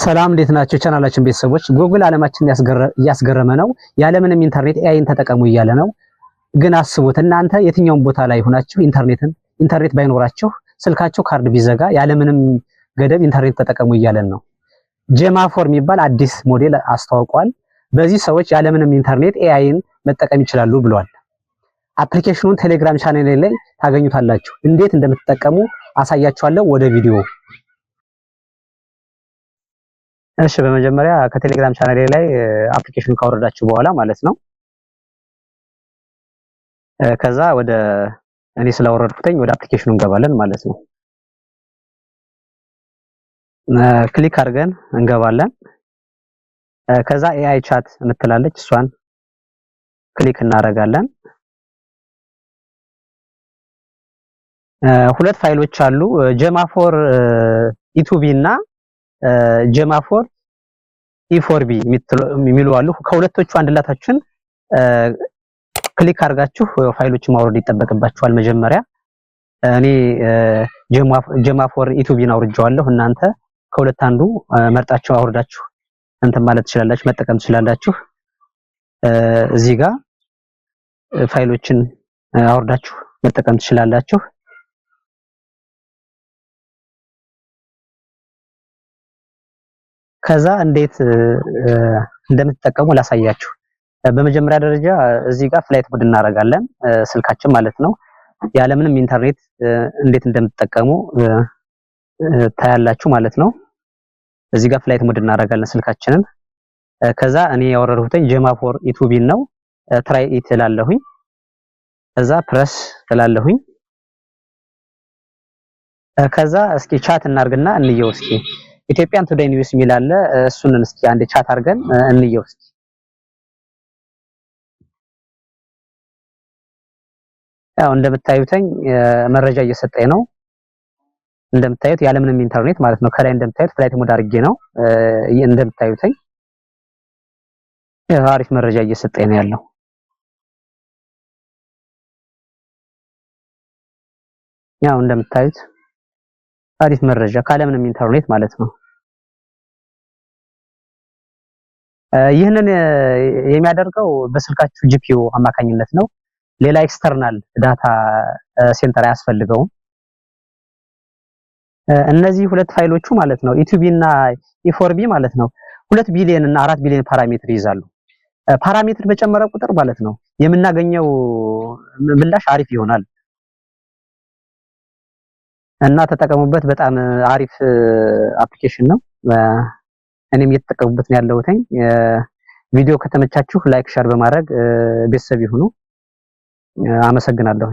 ሰላም እንዴት ናቸው ቻናላችን ቤተሰቦች? ጉግል ዓለማችንን እያስገረመ ነው። ያለምንም ኢንተርኔት ኤአይን ተጠቀሙ እያለ ነው። ግን አስቡት እናንተ የትኛውም ቦታ ላይ ሆናችሁ ኢንተርኔት ባይኖራችሁ ስልካችሁ ካርድ ቢዘጋ ያለምንም ገደብ ኢንተርኔት ተጠቀሙ እያለን ነው። ጀማፎር የሚባል አዲስ ሞዴል አስተዋውቋል። በዚህ ሰዎች ያለምንም ኢንተርኔት ኤአይን መጠቀም ይችላሉ ብለዋል። አፕሊኬሽኑን ቴሌግራም ቻናሌ ላይ ታገኙታላችሁ። እንዴት እንደምትጠቀሙ አሳያችኋለሁ። ወደ ቪዲዮ እሺ በመጀመሪያ ከቴሌግራም ቻናሌ ላይ አፕሊኬሽኑን ካወረዳችሁ በኋላ ማለት ነው ከዛ ወደ እኔ ስላወረድኩኝ ወደ አፕሊኬሽኑ እንገባለን ማለት ነው። ክሊክ አድርገን እንገባለን። ከዛ ኤአይ ቻት የምትላለች እሷን ክሊክ እናደርጋለን። ሁለት ፋይሎች አሉ ጀማፎር ኢቱቢ እና ጀማፎር ኢፎርቢ የሚሉ አሉ። ከሁለቶቹ አንድላታችን ክሊክ አድርጋችሁ ፋይሎችን ማውረድ ይጠበቅባችኋል። መጀመሪያ እኔ ጀማፎር ኢቱቢን አውርጄዋለሁ። እናንተ ከሁለት አንዱ መርጣችሁ አውርዳችሁ እንትን ማለት ትችላላችሁ፣ መጠቀም ትችላላችሁ። እዚህ ጋር ፋይሎችን አውርዳችሁ መጠቀም ትችላላችሁ። ከዛ እንዴት እንደምትጠቀሙ ላሳያችሁ። በመጀመሪያ ደረጃ እዚህ ጋር ፍላይት ሞድ እናደርጋለን፣ ስልካችን ማለት ነው። ያለምንም ኢንተርኔት እንዴት እንደምትጠቀሙ ታያላችሁ ማለት ነው። እዚህ ጋር ፍላይት ሞድ እናደርጋለን ስልካችንን። ከዛ እኔ ያወረድኩትኝ ጀማፎር ኢቱቢን ነው። ትራይ ኢት እላለሁኝ። ከዛ ፕረስ እላለሁኝ። ከዛ እስኪ ቻት እናርግና እንየው እስኪ ኢትዮጵያን ቱዴይ ኒውስ የሚል አለ። እሱን እስኪ አንድ ቻት አድርገን እንየው እስኪ። ያው እንደምታዩትኝ መረጃ እየሰጠኝ ነው። እንደምታዩት ያለምንም ኢንተርኔት ማለት ነው። ከላይ እንደምታዩት ፍላይት ሞድ አድርጌ ነው እንደምታዩትኝ አሪፍ መረጃ እየሰጠኝ ነው ያለው። ያው እንደምታዩት አሪፍ መረጃ ካለምንም ኢንተርኔት ማለት ነው። ይህንን የሚያደርገው በስልካችሁ ጂፒዩ አማካኝነት ነው። ሌላ ኤክስተርናል ዳታ ሴንተር አያስፈልገውም። እነዚህ ሁለት ፋይሎቹ ማለት ነው ኢቱቢ እና ኢፎርቢ ማለት ነው 2 ቢሊዮን እና 4 ቢሊዮን ፓራሜትር ይይዛሉ። ፓራሜትር በጨመረ ቁጥር ማለት ነው የምናገኘው ምላሽ አሪፍ ይሆናል። እና ተጠቀሙበት። በጣም አሪፍ አፕሊኬሽን ነው። እኔም እየተጠቀሙበት ነው ያለሁት። ቪዲዮ ከተመቻችሁ ላይክ ሼር በማድረግ ቤተሰብ ይሁኑ። አመሰግናለሁ።